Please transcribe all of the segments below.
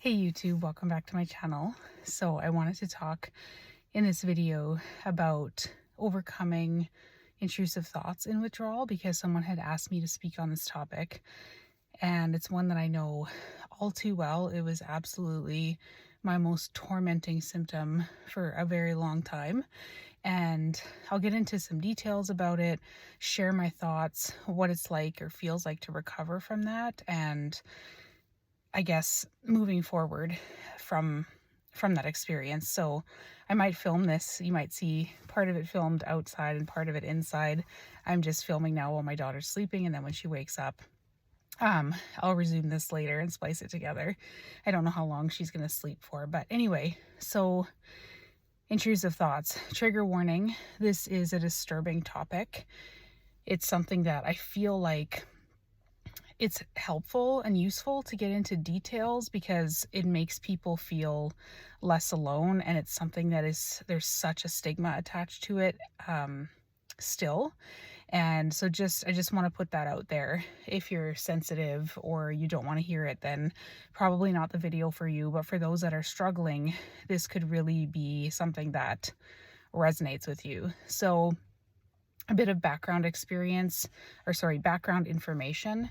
Hey YouTube, welcome back to my channel. So I wanted to talk in this video about overcoming intrusive thoughts in withdrawal because someone had asked me to speak on this topic, and it's one that I know all too well. It was absolutely my most tormenting symptom for a very long time, and I'll get into some details about it, share my thoughts, what it's like or feels like to recover from that, and I guess moving forward from that experience. So I might film this. You might see part of it filmed outside and part of it inside. I'm just filming now while my daughter's sleeping, and then when she wakes up, I'll resume this later and splice it together. I don't know how long she's going to sleep for, but anyway, so intrusive thoughts. Trigger warning. This is a disturbing topic. It's something that I feel like it's helpful and useful to get into details because it makes people feel less alone, and it's something that there's such a stigma attached to it still. And so I just want to put that out there. If you're sensitive or you don't want to hear it, then probably not the video for you. But for those that are struggling, this could really be something that resonates with you. So a bit of background information.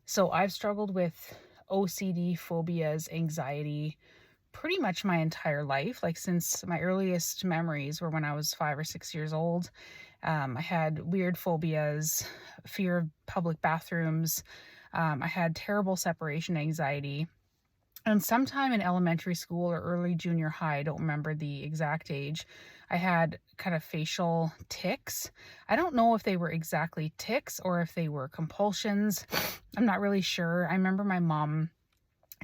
So I've struggled with OCD, phobias, anxiety pretty much my entire life. Like since my earliest memories were when I was 5 or 6 years old. I had weird phobias, fear of public bathrooms. I had terrible separation anxiety. And sometime in elementary school or early junior high, I don't remember the exact age, I had kind of facial tics. I don't know if they were exactly tics or if they were compulsions. I'm not really sure. I remember my mom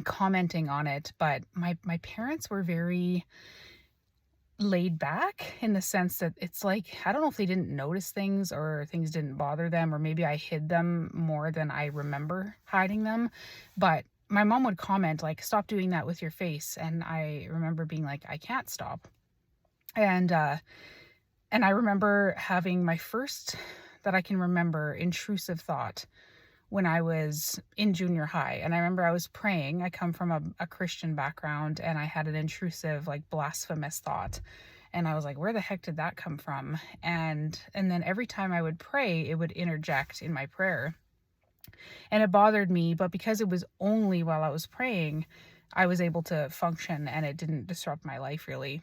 commenting on it, but my parents were very laid back in the sense that it's like, I don't know if they didn't notice things or things didn't bother them, or maybe I hid them more than I remember hiding them. But my mom would comment like, stop doing that with your face. And I remember being like, I can't stop. And I remember having my first, that I can remember, intrusive thought when I was in junior high. And I remember I was praying. I come from a Christian background, and I had an intrusive, like blasphemous thought. And I was like, where the heck did that come from? And then every time I would pray, it would interject in my prayer. And it bothered me, but because it was only while I was praying, I was able to function and it didn't disrupt my life really.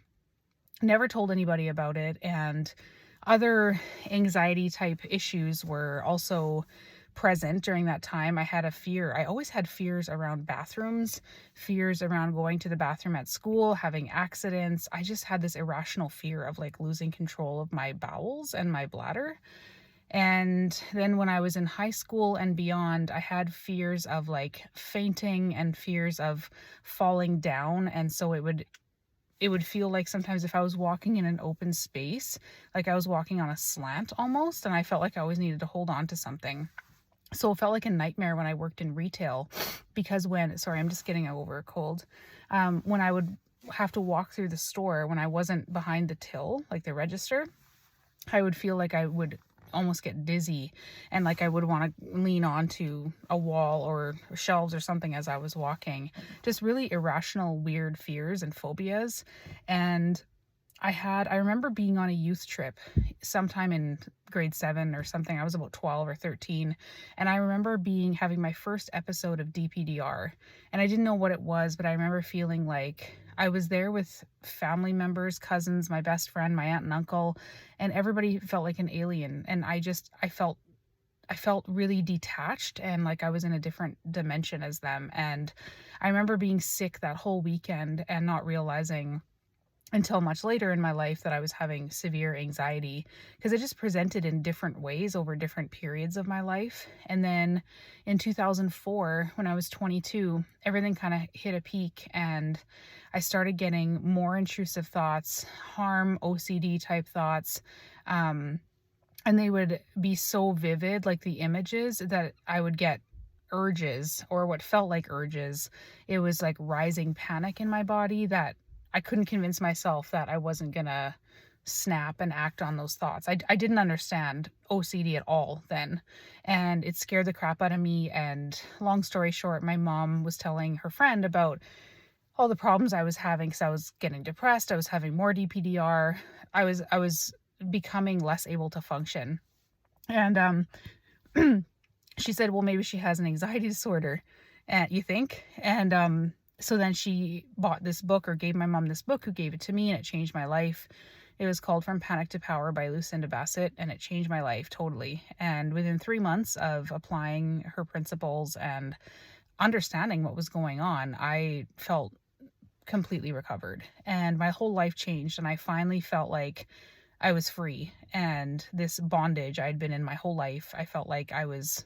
Never told anybody about it. And other anxiety type issues were also present during that time. I had a fear. I always had fears around bathrooms, fears around going to the bathroom at school, having accidents. I just had this irrational fear of like losing control of my bowels and my bladder. And then when I was in high school and beyond, I had fears of like fainting and fears of falling down. And so it would feel like sometimes if I was walking in an open space, like I was walking on a slant almost, and I felt like I always needed to hold on to something. So it felt like a nightmare when I worked in retail, because sorry, I'm just getting over a cold. When I would have to walk through the store, when I wasn't behind the till, like the register, I would feel like I would almost get dizzy, and like I would want to lean onto a wall or shelves or something as I was walking. Just really irrational, weird fears and phobias. And I remember being on a youth trip sometime in grade 7 or something. I was about 12 or 13. And I remember having my first episode of DPDR. And I didn't know what it was, but I remember feeling like I was there with family members, cousins, my best friend, my aunt and uncle, and everybody felt like an alien. And I felt really detached and like I was in a different dimension as them. And I remember being sick that whole weekend and not realizing until much later in my life that I was having severe anxiety, because it just presented in different ways over different periods of my life. And then in 2004, when I was 22, everything kind of hit a peak and I started getting more intrusive thoughts, harm, OCD type thoughts. And they would be so vivid, like the images, that I would get urges, or what felt like urges. It was like rising panic in my body that I couldn't convince myself that I wasn't gonna snap and act on those thoughts. I didn't understand OCD at all then, and it scared the crap out of me. And long story short, my mom was telling her friend about all the problems I was having, because I was getting depressed, I was having more DPDR, I was becoming less able to function. And she said, well, maybe she has an anxiety disorder, and you think? And so then she bought this book, or gave my mom this book, who gave it to me, and it changed my life. It was called From Panic to Power by Lucinda Bassett, and it changed my life totally. And within 3 months of applying her principles and understanding what was going on, I felt completely recovered, and my whole life changed, and I finally felt like I was free. And this bondage I'd been in my whole life, I felt like I was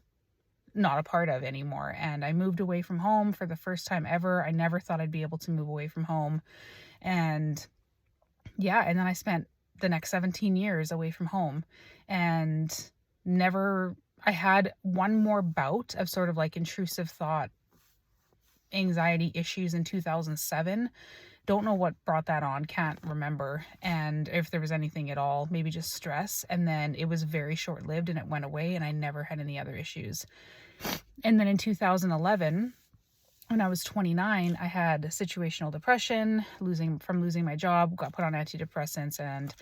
not a part of anymore. And I moved away from home for the first time ever. I never thought I'd be able to move away from home. And yeah, and then I spent the next 17 years away from home, and never, I had one more bout of sort of like intrusive thought anxiety issues in 2007. Don't know what brought that on, can't remember, and if there was anything at all, maybe just stress. And then it was very short-lived and it went away, and I never had any other issues. And then in 2011, when I was 29, I had situational depression, losing my job, got put on antidepressants, and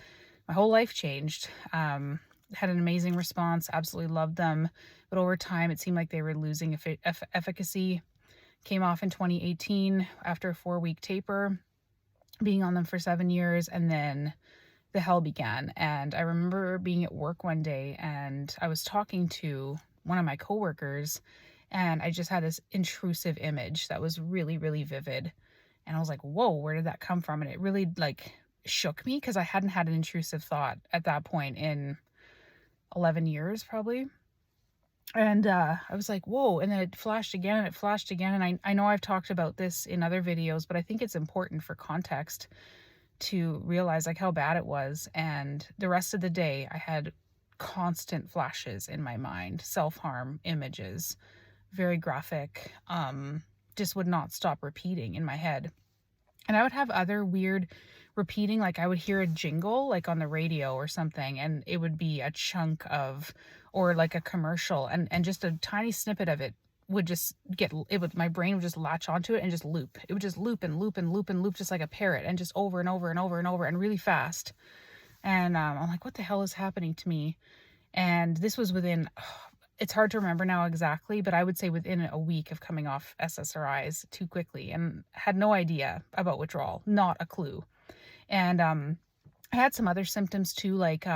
my whole life changed. Had an amazing response, absolutely loved them, but over time it seemed like they were losing efficacy. Came off in 2018 after a 4-week taper, being on them for 7 years, and then the hell began. And I remember being at work one day, and I was talking to one of my coworkers, and I just had this intrusive image that was really, really vivid. And I was like, whoa, where did that come from? And it really like shook me, because I hadn't had an intrusive thought at that point in 11 years probably. And I was like, whoa. And then it flashed again, and it flashed again. And I know I've talked about this in other videos, but I think it's important for context to realize like how bad it was. And the rest of the day, I had constant flashes in my mind, self-harm images, very graphic, just would not stop repeating in my head. And I would have other weird repeating, like I would hear a jingle like on the radio or something, and it would be a chunk of, or like a commercial, and just a tiny snippet of it would just my brain would just latch onto it and just loop. It would just loop and loop and loop and loop, just like a parrot, and just over and over and over and over, and really fast. And I'm like, what the hell is happening to me? And this was within, it's hard to remember now exactly, but I would say within a week of coming off SSRIs too quickly, and had no idea about withdrawal, not a clue. And I had some other symptoms too, like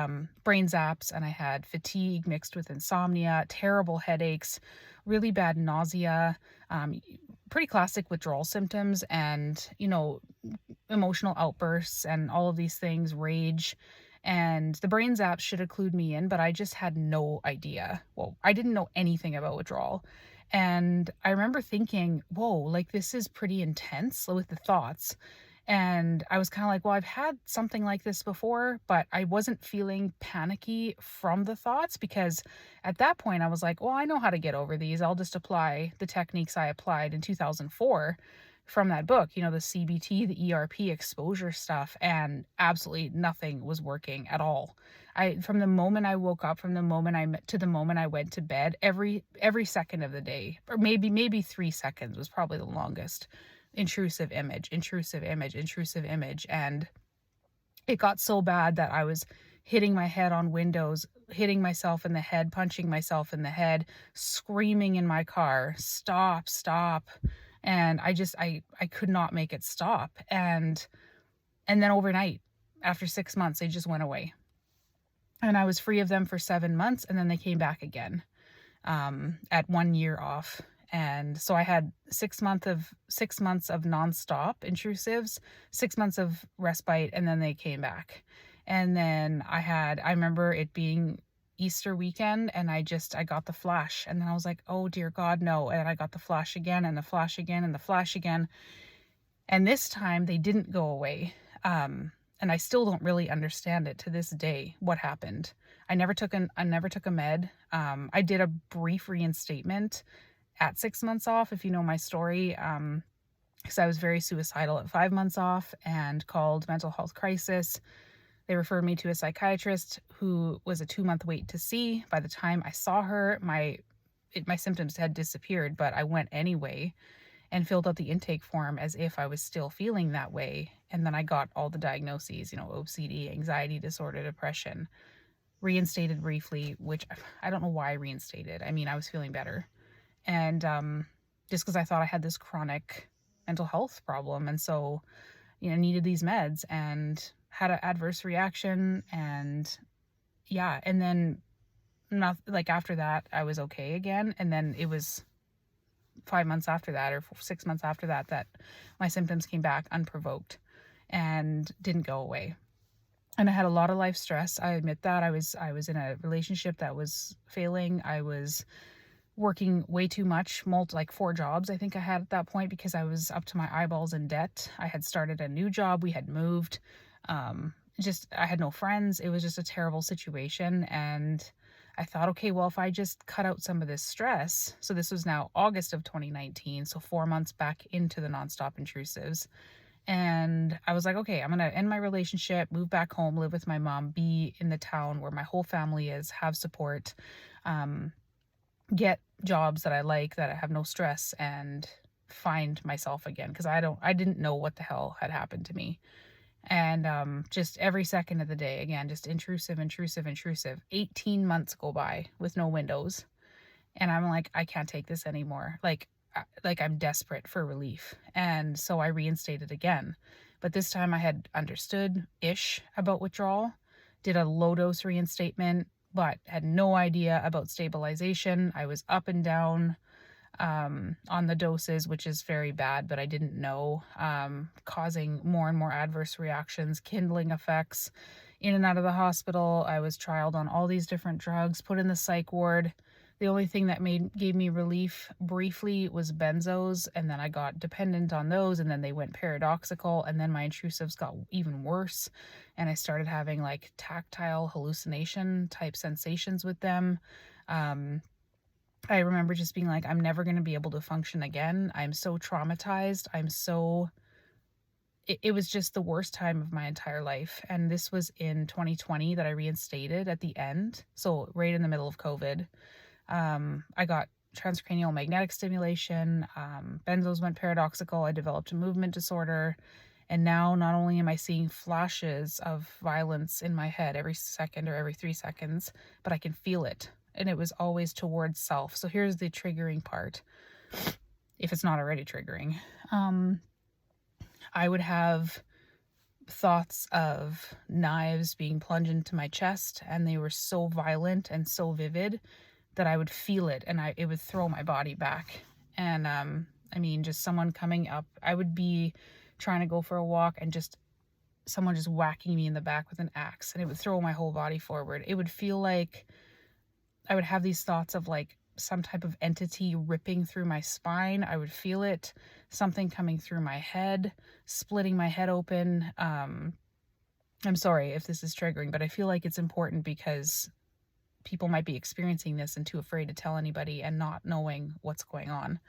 brain zaps, and I had fatigue mixed with insomnia, terrible headaches, really bad nausea, pretty classic withdrawal symptoms, and, emotional outbursts and all of these things, rage. And the brain zaps should have clued me in, but I just had no idea. Well, I didn't know anything about withdrawal. And I remember thinking, whoa, like this is pretty intense with the thoughts. And I was kind of like, well, I've had something like this before, but I wasn't feeling panicky from the thoughts, because at that point I was like, well, I know how to get over these. I'll just apply the techniques I applied in 2004 from that book, the CBT, the ERP exposure stuff, and absolutely nothing was working at all. From the moment I woke up, from the moment I met to the moment I went to bed, every second of the day, or maybe 3 seconds was probably the longest. Intrusive image, intrusive image, intrusive image. And it got so bad that I was hitting my head on windows, hitting myself in the head, punching myself in the head, screaming in my car, stop, stop. And I could not make it stop. And then overnight, after 6 months, they just went away. And I was free of them for 7 months, and then they came back again, at 1 year off. And so I had 6 months of nonstop intrusives, 6 months of respite, and then they came back. And then I remember it being Easter weekend, and I got the flash, and then I was like, oh dear God, no. And I got the flash again, and the flash again, and the flash again. And this time they didn't go away. And I still don't really understand it to this day, what happened. I never took a med. I did a brief reinstatement at 6 months off, if you know my story, because I was very suicidal at 5 months off and called mental health crisis. They referred me to a psychiatrist who was a 2-month wait to see. By the time I saw her, my symptoms had disappeared, but I went anyway. and filled out the intake form as if I was still feeling that way. And then I got all the diagnoses, OCD, anxiety disorder, depression, reinstated briefly, which I don't know why I reinstated. I mean, I was feeling better. And just because I thought I had this chronic mental health problem. And so, needed these meds and had an adverse reaction. And yeah, and then not like after that, I was okay again. And then it was 5 months after that, or 6 months after that, that my symptoms came back unprovoked and didn't go away. And I had a lot of life stress. I admit that. I was in a relationship that was failing. I was working way too much, like 4 jobs I think I had at that point, because I was up to my eyeballs in debt. I had started a new job. We had moved. I had no friends. It was just a terrible situation. And I thought, okay, well, if I just cut out some of this stress, so this was now August of 2019, so 4 months back into the nonstop intrusives. And I was like, okay, I'm going to end my relationship, move back home, live with my mom, be in the town where my whole family is, have support, get jobs that I like, that I have no stress, and find myself again. Because I didn't know what the hell had happened to me. And just every second of the day, again, just intrusive. 18 months go by with no windows. And I'm like, I can't take this anymore. Like I'm desperate for relief. And so I reinstated again. But this time I had understood-ish about withdrawal, did a low-dose reinstatement, but had no idea about stabilization. I was up and down on the doses, which is very bad, but I didn't know, causing more and more adverse reactions, kindling effects, in and out of the hospital. I was trialed on all these different drugs, put in the psych ward. The only thing that gave me relief briefly was benzos, and then I got dependent on those, and then they went paradoxical, and then my intrusives got even worse, and I started having like tactile hallucination type sensations with them. I remember just being like, I'm never going to be able to function again. I'm so traumatized. It was just the worst time of my entire life. And this was in 2020 that I reinstated at the end. So right in the middle of COVID. I got transcranial magnetic stimulation. Benzos went paradoxical. I developed a movement disorder. And now not only am I seeing flashes of violence in my head every second or every 3 seconds, but I can feel it. And it was always towards self. So here's the triggering part, if it's not already triggering. I would have thoughts of knives being plunged into my chest, and they were so violent and so vivid that I would feel it, and it would throw my body back. And just someone coming up, I would be trying to go for a walk, and just someone just whacking me in the back with an axe, and it would throw my whole body forward. It would feel like I would have these thoughts of like some type of entity ripping through my spine. I would feel it, something coming through my head, splitting my head open. I'm sorry if this is triggering, but I feel like it's important because people might be experiencing this and too afraid to tell anybody and not knowing what's going on.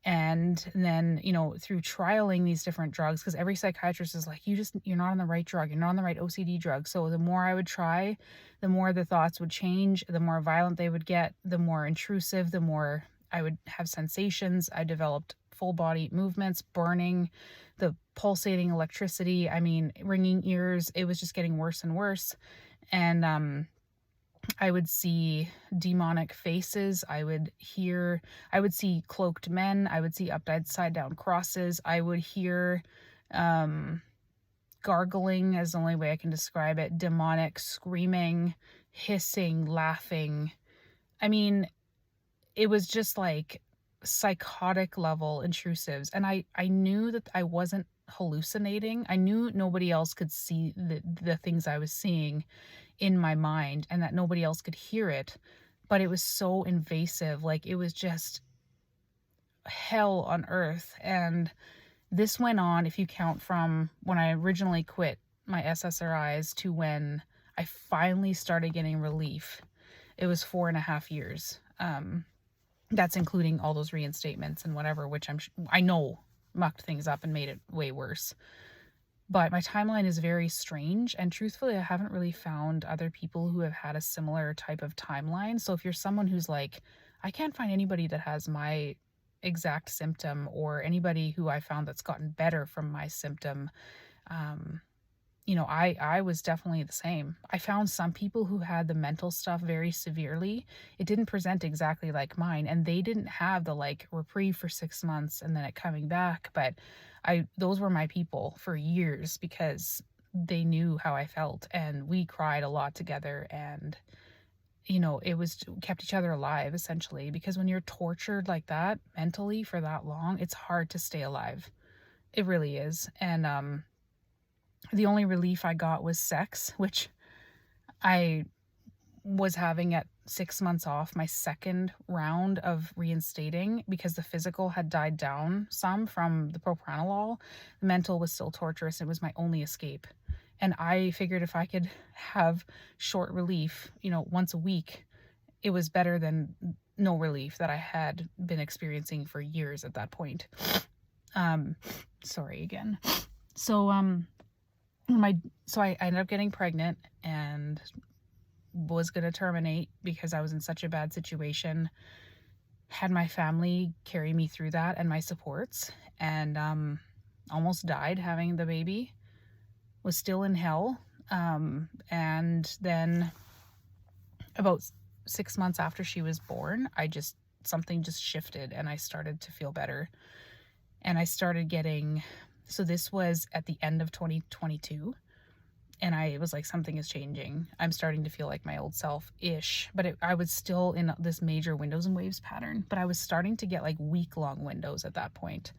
And then, through trialing these different drugs, because every psychiatrist is like, you're not on the right drug. You're not on the right OCD drug. So the more I would try, the more the thoughts would change, the more violent they would get, the more intrusive, the more I would have sensations. I developed full body movements, burning, the pulsating electricity, ringing ears. It was just getting worse and worse. And, I would see demonic faces. I would see cloaked men. I would see upside down crosses. I would hear gargling, as the only way I can describe it, demonic screaming, hissing, laughing. It was just like psychotic level intrusives. And I knew that I wasn't hallucinating. I knew nobody else could see the things I was seeing in my mind, and that nobody else could hear it, but it was so invasive. Like, it was just hell on earth. And this went on, if you count from when I originally quit my SSRIs to when I finally started getting relief, it was 4.5 years. That's including all those reinstatements and whatever, which I know mucked things up and made it way worse. But my timeline is very strange, and truthfully, I haven't really found other people who have had a similar type of timeline. So if you're someone who's like, I can't find anybody that has my exact symptom, or anybody who I found that's gotten better from my symptom. Um, I was definitely the same. I found some people who had the mental stuff very severely. It didn't present exactly like mine, and they didn't have the like reprieve for 6 months and then it coming back. But those were my people for years because they knew how I felt, and we cried a lot together, and it was kept each other alive essentially, because when you're tortured like that mentally for that long, it's hard to stay alive. It really is. And the only relief I got was sex, which I was having at 6 months off my second round of reinstating, because the physical had died down some from the propranolol. The mental was still torturous. It was my only escape. And I figured if I could have short relief, once a week, it was better than no relief that I had been experiencing for years at that point. Sorry again. So, I ended up getting pregnant and was going to terminate because I was in such a bad situation. Had my family carry me through that and my supports, and almost died having the baby. Was still in hell. And then about 6 months after she was born, something just shifted and I started to feel better. And I started getting, so this was at the end of 2022. And I was like, something is changing. I'm starting to feel like my old self-ish. But I was still in this major windows and waves pattern. But I was starting to get like week-long windows at that point.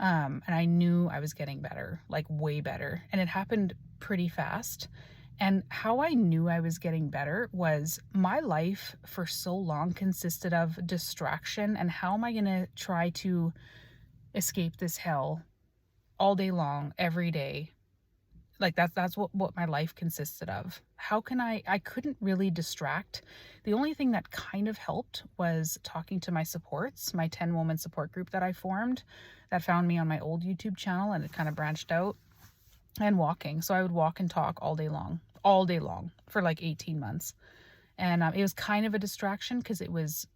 And I knew I was getting better, like way better. And it happened pretty fast. And how I knew I was getting better was my life for so long consisted of distraction. And how am I going to try to escape this hell all day long, every day? Like that's what my life consisted of. How can I couldn't really distract. The only thing that kind of helped was talking to my supports, my 10-woman support group that I formed, that found me on my old YouTube channel, and it kind of branched out, and walking. So I would walk and talk all day long for like 18 months. And it was kind of a distraction because it was,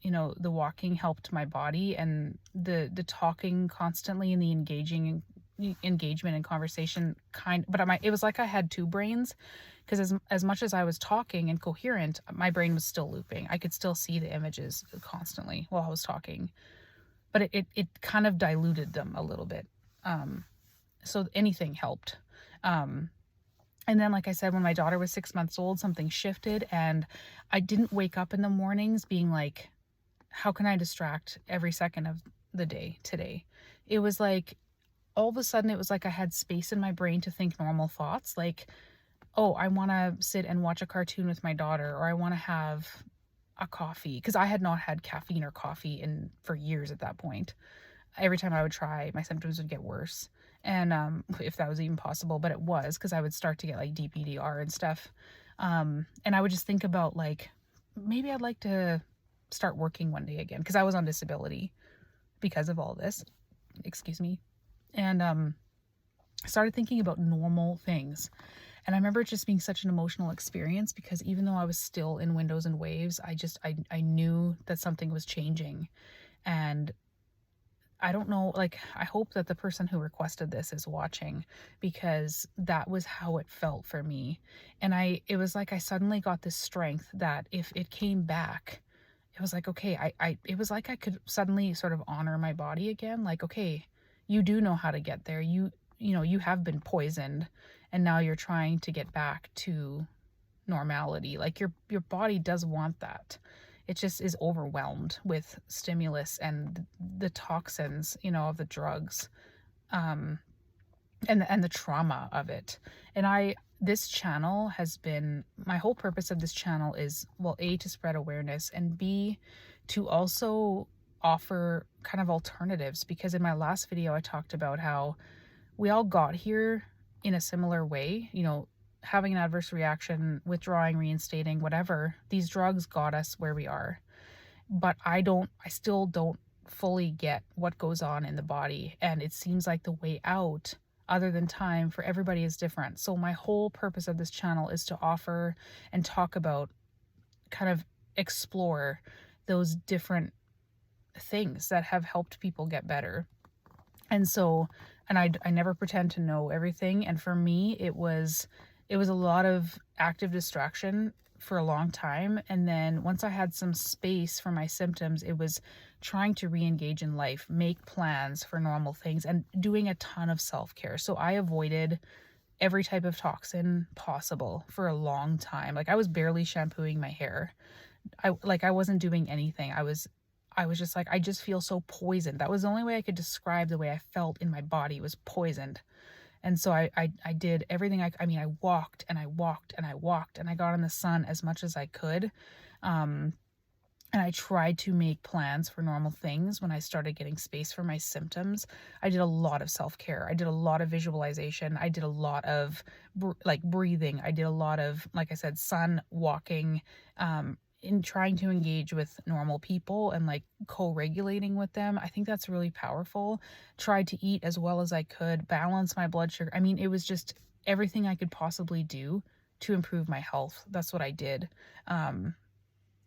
the walking helped my body, and the talking constantly and the engagement and conversation but it was like I had two brains, because as much as I was talking and coherent, my brain was still looping. I could still see the images constantly while I was talking, but it kind of diluted them a little bit. So anything helped. And then, like I said, when my daughter was 6 months old, something shifted, and I didn't wake up in the mornings being like, how can I distract every second of the day today? It was like, all of a sudden, it was like I had space in my brain to think normal thoughts, like, oh, I want to sit and watch a cartoon with my daughter, or I want to have a coffee, because I had not had caffeine or coffee for years at that point. Every time I would try, my symptoms would get worse. And if that was even possible, but it was, because I would start to get like DPDR and stuff. And I would just think about like, maybe I'd like to start working one day again, because I was on disability because of all this. Excuse me. And I started thinking about normal things. And I remember it just being such an emotional experience, because even though I was still in windows and waves, I knew that something was changing. And I don't know, like, I hope that the person who requested this is watching, because that was how it felt for me. And it was like I suddenly got this strength that if it came back, it was like, okay, it was like I could suddenly sort of honor my body again. Like, okay, you do know how to get there. You have been poisoned, and now you're trying to get back to normality. Like your body does want that. It just is overwhelmed with stimulus and the toxins, of the drugs, and the trauma of it. And this channel has been, my whole purpose of this channel is, well, A, to spread awareness, and B, to also offer kind of alternatives, because in my last video I talked about how we all got here in a similar way, having an adverse reaction, withdrawing, reinstating, whatever. These drugs got us where we are. But I still don't fully get what goes on in the body. And it seems like the way out, other than time, for everybody is different. So my whole purpose of this channel is to offer and talk about, kind of explore those different things that have helped people get better. And so, and I never pretend to know everything. And for me, it was a lot of active distraction for a long time. And then once I had some space for my symptoms, it was trying to re-engage in life, make plans for normal things, and doing a ton of self-care. So I avoided every type of toxin possible for a long time. Like I was barely shampooing my hair. I wasn't doing anything. I was just like, I just feel so poisoned. That was the only way I could describe the way I felt in my body, was poisoned. And so I did everything. I mean, I walked and I walked and I walked and I got in the sun as much as I could. Um, and I tried to make plans for normal things when I started getting space for my symptoms. I did a lot of self-care. I did a lot of visualization. I did a lot of breathing. I did a lot of, like I said, sun, walking, in trying to engage with normal people and like co-regulating with them. I think that's really powerful. Tried to eat as well as I could, balance my blood sugar. I mean, it was just everything I could possibly do to improve my health. That's what I did.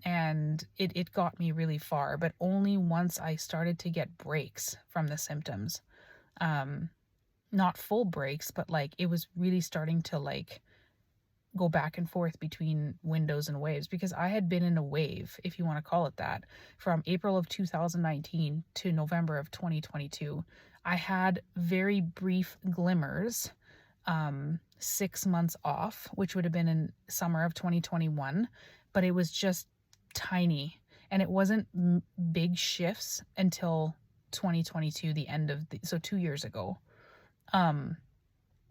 And it got me really far, but only once I started to get breaks from the symptoms. Not full breaks, but like it was really starting to like go back and forth between windows and waves, because I had been in a wave, if you want to call it that, from April of 2019 to November of 2022. I had very brief glimmers, 6 months off, which would have been in summer of 2021, but it was just tiny, and it wasn't big shifts until 2022, the end of so 2 years ago. And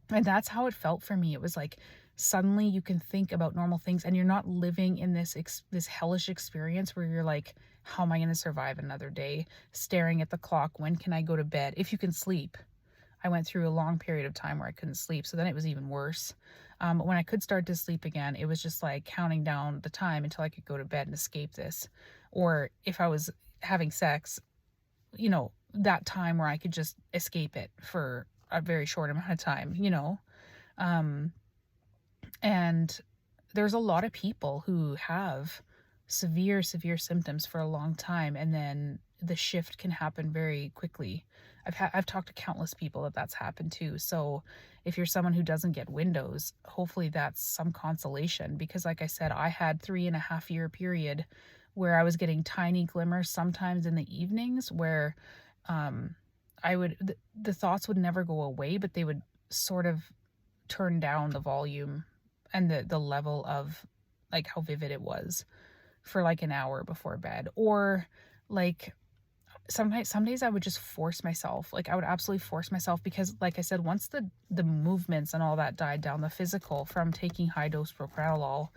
that's how it felt for me. It was like suddenly you can think about normal things, and you're not living in this hellish experience where you're like, how am I going to survive another day, staring at the clock, when can I go to bed, if you can sleep. I went through a long period of time where I couldn't sleep, so then it was even worse. But when I could start to sleep again, it was just like counting down the time until I could go to bed and escape this. Or if I was having sex, that time where I could just escape it for a very short amount of time. And there's a lot of people who have severe, severe symptoms for a long time, and then the shift can happen very quickly. I've talked to countless people that's happened too. So if you're someone who doesn't get windows, hopefully that's some consolation, because like I said, I had 3.5 year period where I was getting tiny glimmers, sometimes in the evenings, where the thoughts would never go away, but they would sort of turn down the volume and the level of like how vivid it was for like an hour before bed. Or like sometimes, some days I would just force myself. Like I would absolutely force myself, because like I said, once the movements and all that died down, the physical from taking high dose propranolol,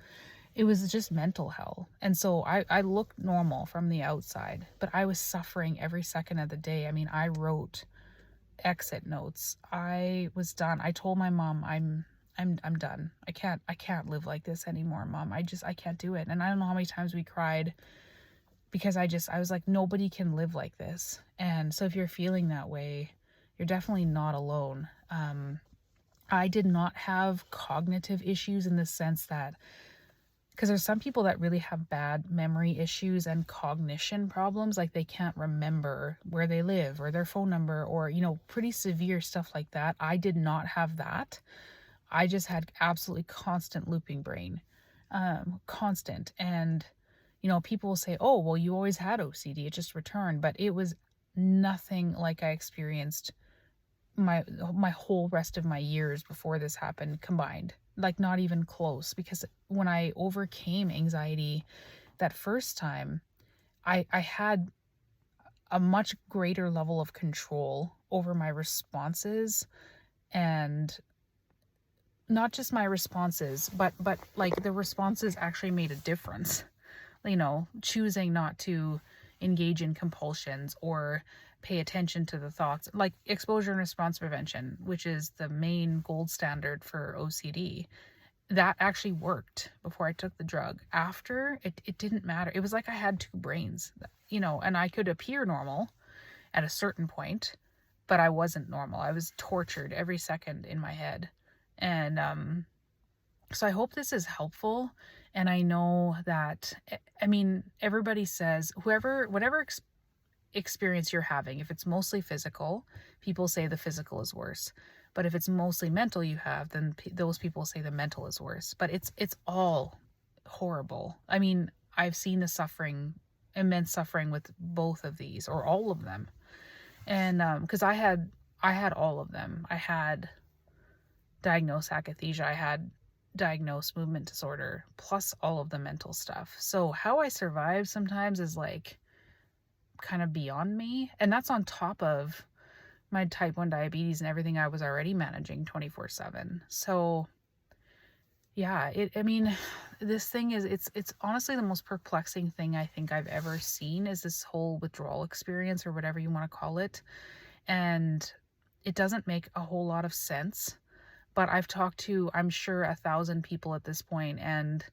it was just mental hell. And so I looked normal from the outside, but I was suffering every second of the day. I mean, I wrote exit notes. I was done. I told my mom, I'm done. I can't live like this anymore, Mom. I can't do it. And I don't know how many times we cried, because I was like, nobody can live like this. And so if you're feeling that way, you're definitely not alone. I did not have cognitive issues in the sense that, because there's some people that really have bad memory issues and cognition problems, like they can't remember where they live or their phone number, or pretty severe stuff like that. I did not have that. I just had absolutely constant looping brain, constant. And people will say, oh, well, you always had OCD, it just returned. But it was nothing like I experienced my whole rest of my years before this happened combined. Like not even close. Because when I overcame anxiety that first time, I had a much greater level of control over my responses, and not just my responses, but like the responses actually made a difference. Choosing not to engage in compulsions or pay attention to the thoughts, like exposure and response prevention, which is the main gold standard for OCD. That actually worked before I took the drug. After, it didn't matter. It was like I had two brains, and I could appear normal at a certain point, but I wasn't normal. I was tortured every second in my head. And so I hope this is helpful. And I know that, I mean, everybody says whatever experience you're having. If it's mostly physical, people say the physical is worse. But if it's mostly mental you have, then those people say the mental is worse. But it's all horrible. I mean, I've seen the suffering, immense suffering with both of these, or all of them. And because I had all of them. I had diagnosed akathisia. I had diagnosed movement disorder, plus all of the mental stuff. So how I survive sometimes is like kind of beyond me. And that's on top of my type 1 diabetes and everything I was already managing 24/7. So yeah, I mean, this thing is, it's honestly the most perplexing thing I think I've ever seen, is this whole withdrawal experience, or whatever you want to call it. And it doesn't make a whole lot of sense, but I've talked to, I'm sure, 1,000 people at this point, and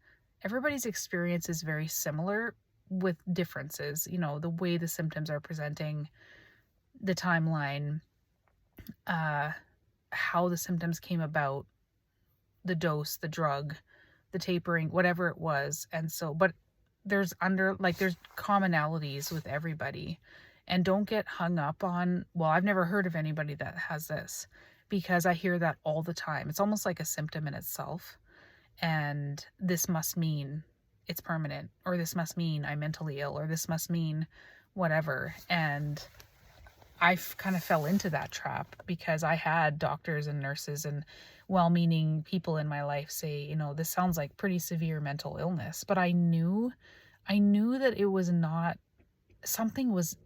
everybody's experience is very similar with differences. You know, the way the symptoms are presenting, the timeline, how the symptoms came about, the dose, the drug, the tapering, whatever it was. And so, but there's commonalities with everybody. And don't get hung up on, well, I've never heard of anybody that has this, because I hear that all the time. It's almost like a symptom in itself. And this must mean it's permanent, or this must mean I'm mentally ill, or this must mean whatever. And I kind of fell into that trap, because I had doctors and nurses and well-meaning people in my life say, you know, this sounds like pretty severe mental illness. But I knew that it was not, something was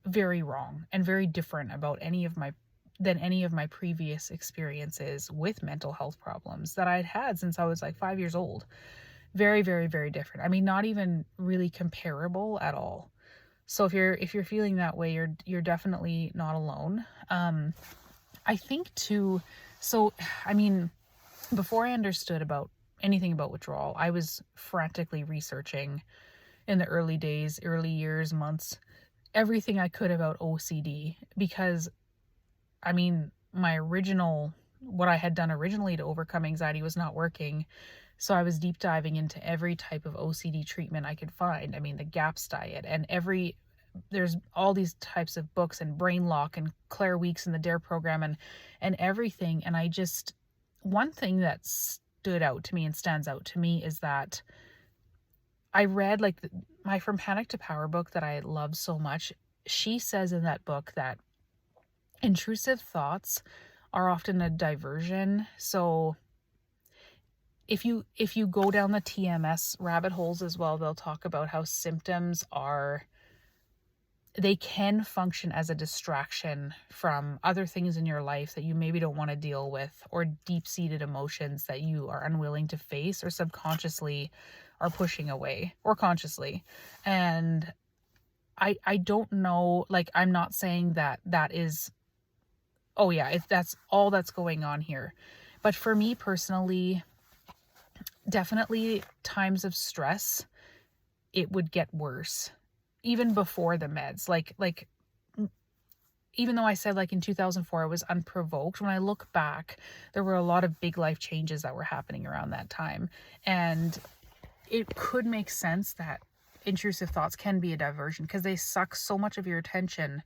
very wrong and very different about any of my previous experiences with mental health problems that I'd had since I was like 5 years old. Very, very, very different. I mean, not even really comparable at all. So if you're feeling that way, you're definitely not alone. I think too, so I mean, before I understood about anything about withdrawal, I was frantically researching in the early days, early years, months, everything I could about OCD, because I mean, what I had done originally to overcome anxiety was not working. So I was deep diving into every type of OCD treatment I could find. I mean, the GAPS diet, and there's all these types of books, and Brain Lock, and Claire Weeks, and the DARE program, and everything. And I just, one thing that stood out to me and stands out to me is that I read my From Panic to Power book that I love so much. She says in that book that intrusive thoughts are often a diversion. So if you go down the TMS rabbit holes as well, they'll talk about how symptoms they can function as a distraction from other things in your life that you maybe don't want to deal with, or deep-seated emotions that you are unwilling to face, or subconsciously are pushing away, or consciously. And I don't know, like, I'm not saying that is, oh yeah, if that's all that's going on here. But for me personally, definitely times of stress, it would get worse even before the meds. Like even though I said, like, in 2004 it was unprovoked, when I look back, there were a lot of big life changes that were happening around that time. And it could make sense that intrusive thoughts can be a diversion, because they suck so much of your attention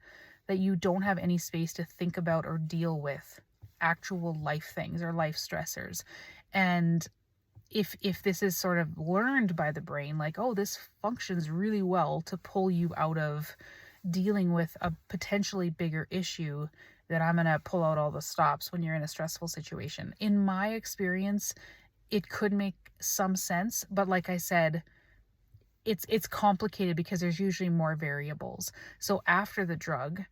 that you don't have any space to think about or deal with actual life things or life stressors. And if this is sort of learned by the brain, like, oh, this functions really well to pull you out of dealing with a potentially bigger issue, that I'm going to pull out all the stops when you're in a stressful situation. In my experience, it could make some sense, but like I said, it's complicated because there's usually more variables. So after the drug,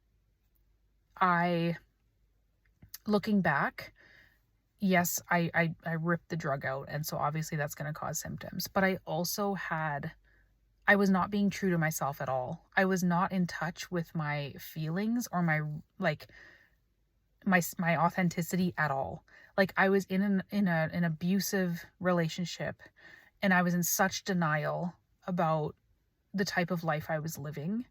looking back, yes, I ripped the drug out, and so obviously that's going to cause symptoms. But I also I was not being true to myself at all. I was not in touch with my feelings or my authenticity at all. Like, I was in an abusive relationship, and I was in such denial about the type of life I was living,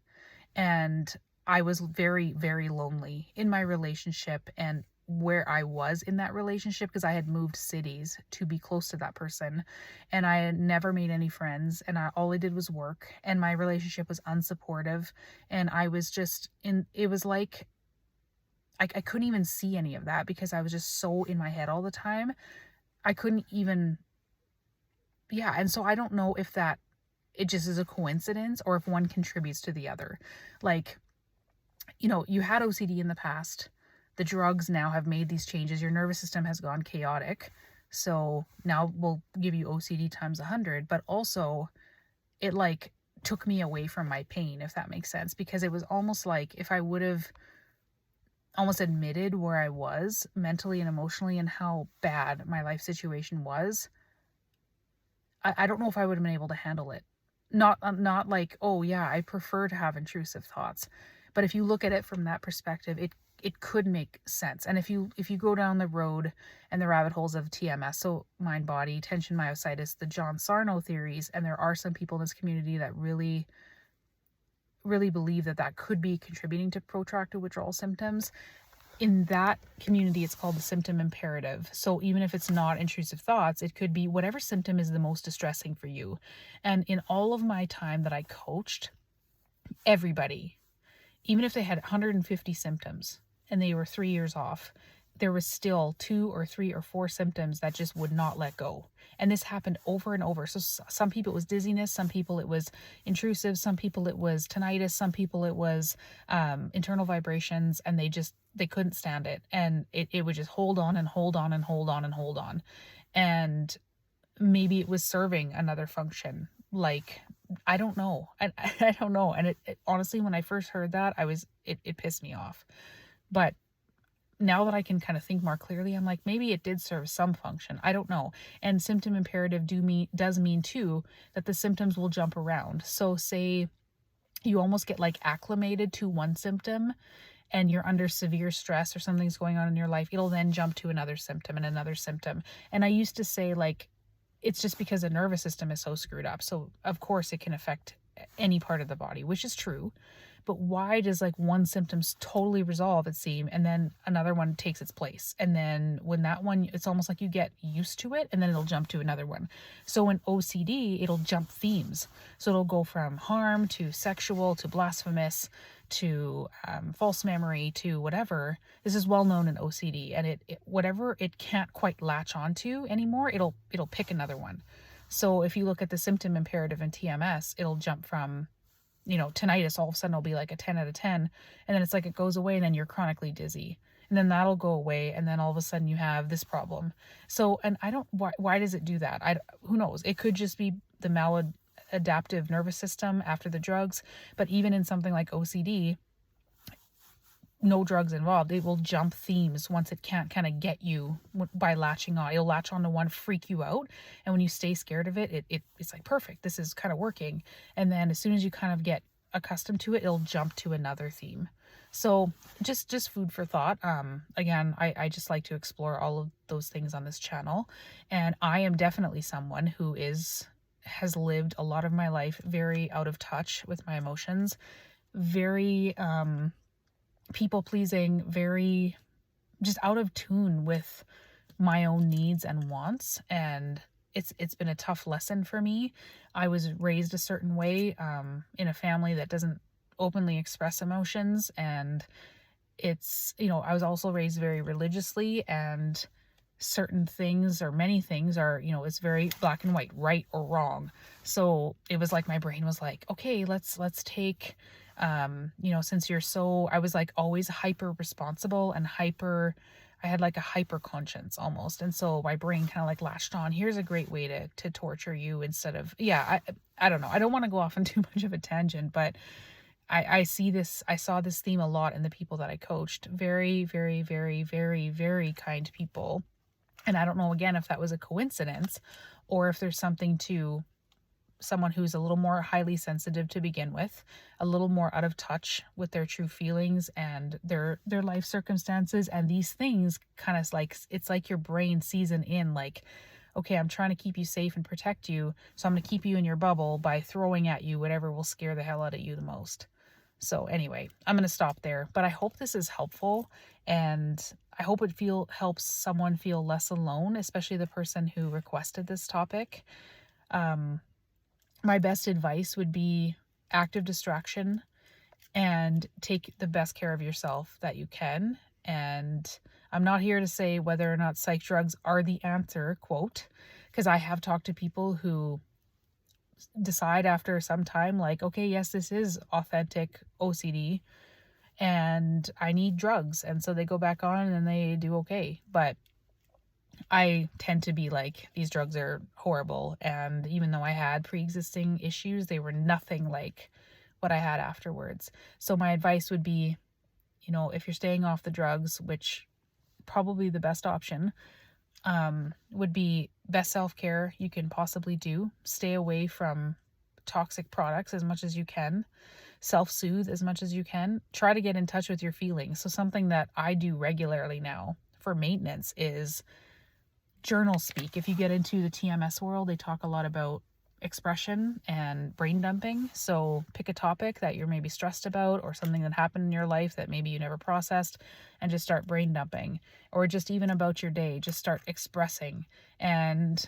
and I was very, very lonely in my relationship, and where I was in that relationship, because I had moved cities to be close to that person, and I had never made any friends, and all I did was work, and my relationship was unsupportive, and I was just in, it was like I couldn't even see any of that because I was just so in my head all the time. I couldn't even, yeah. And so I don't know if that, it just is a coincidence or if one contributes to the other. Like, you had OCD in the past. The drugs now have made these changes. Your nervous system has gone chaotic. So now we'll give you OCD times 100, but also it like took me away from my pain, if that makes sense, because it was almost like if I would have almost admitted where I was mentally and emotionally and how bad my life situation was, I don't know if I would have been able to handle it. Not like, oh yeah, I prefer to have intrusive thoughts. But if you look at it from that perspective, it could make sense. And if you go down the road and the rabbit holes of TMS, so mind body tension myositis, the John Sarno theories, and there are some people in this community that really believe that that could be contributing to protracted withdrawal symptoms. In that community, it's called the symptom imperative. So even if it's not intrusive thoughts, it could be whatever symptom is the most distressing for you. And in all of my time that I coached, everybody, even if they had 150 symptoms and they were 3 years off, there was still 2 or 3 or 4 symptoms that just would not let go. And this happened over and over. So some people it was dizziness, some people it was intrusive, some people it was tinnitus, some people it was internal vibrations, and they couldn't stand it. And it would just hold on and hold on and hold on and hold on. And maybe it was serving another function. Like, I don't know. I don't know. And it honestly, when I first heard that, it pissed me off. But now that I can kind of think more clearly, I'm like, maybe it did serve some function. I don't know. And symptom imperative does mean too that the symptoms will jump around. So say you almost get like acclimated to one symptom and you're under severe stress or something's going on in your life, it'll then jump to another symptom and another symptom. And I used to say, like, it's just because the nervous system is so screwed up. So of course it can affect any part of the body, which is true. But why does like one symptom's totally resolve, it seem, and then another one takes its place? And then when that one, it's almost like you get used to it and then it'll jump to another one. So in OCD, it'll jump themes. So it'll go from harm to sexual to blasphemous to false memory to whatever. This is well known in OCD, and it whatever it can't quite latch onto anymore, it'll pick another one. So if you look at the symptom imperative in TMS, it'll jump from tinnitus, all of a sudden it'll be like a 10 out of 10. And then it's like it goes away and then you're chronically dizzy. And then that'll go away. And then all of a sudden you have this problem. So, and I don't, why does it do that? Who knows? It could just be the maladaptive nervous system after the drugs. But even in something like OCD, no drugs involved, it will jump themes once it can't kind of get you by latching on. It'll latch onto one, freak you out, and when you stay scared of it, it's like, perfect, this is kind of working. And then as soon as you kind of get accustomed to it, it'll jump to another theme. So just food for thought. Again, I just like to explore all of those things on this channel, and I am definitely someone who has lived a lot of my life very out of touch with my emotions, very people pleasing, very just out of tune with my own needs and wants. And it's been a tough lesson for me. I was raised a certain way in a family that doesn't openly express emotions, and it's, I was also raised very religiously, and certain things or many things are, it's very black and white, right or wrong. So it was like my brain was like, okay, let's take since you're so, I was like always hyper responsible and I had like a hyper conscience almost. And so my brain kind of like latched on, here's a great way to torture you instead of, I don't know. I don't want to go off on too much of a tangent, but I saw this theme a lot in the people that I coached. Very, very, very, very, very kind people. And I don't know, again, if that was a coincidence or if there's something to someone who's a little more highly sensitive to begin with, a little more out of touch with their true feelings and their life circumstances. And these things kind of like, it's like your brain season in like, okay, I'm trying to keep you safe and protect you. So I'm going to keep you in your bubble by throwing at you whatever will scare the hell out of you the most. So anyway, I'm going to stop there, but I hope this is helpful, and I hope it helps someone feel less alone, especially the person who requested this topic. My best advice would be active distraction and take the best care of yourself that you can. And I'm not here to say whether or not psych drugs are the answer, quote, because I have talked to people who decide after some time, like, okay, yes, this is authentic OCD and I need drugs. And so they go back on and they do okay. But I tend to be like, these drugs are horrible. And even though I had pre-existing issues, they were nothing like what I had afterwards. So my advice would be, if you're staying off the drugs, which probably the best option, would be best self-care you can possibly do. Stay away from toxic products as much as you can. Self-soothe as much as you can. Try to get in touch with your feelings. So something that I do regularly now for maintenance is journal speak. If you get into the TMS world, they talk a lot about expression and brain dumping. So pick a topic that you're maybe stressed about, or something that happened in your life that maybe you never processed, and just start brain dumping. Or just even about your day, just start expressing. And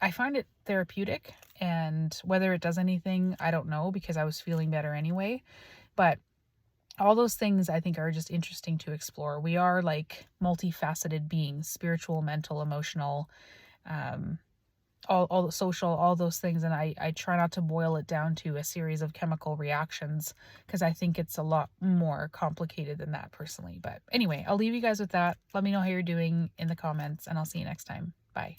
I find it therapeutic, and whether it does anything, I don't know, because I was feeling better anyway. But all those things I think are just interesting to explore. We are like multifaceted beings, spiritual, mental, emotional, all social, all those things. And I try not to boil it down to a series of chemical reactions, because I think it's a lot more complicated than that personally. But anyway, I'll leave you guys with that. Let me know how you're doing in the comments, and I'll see you next time. Bye.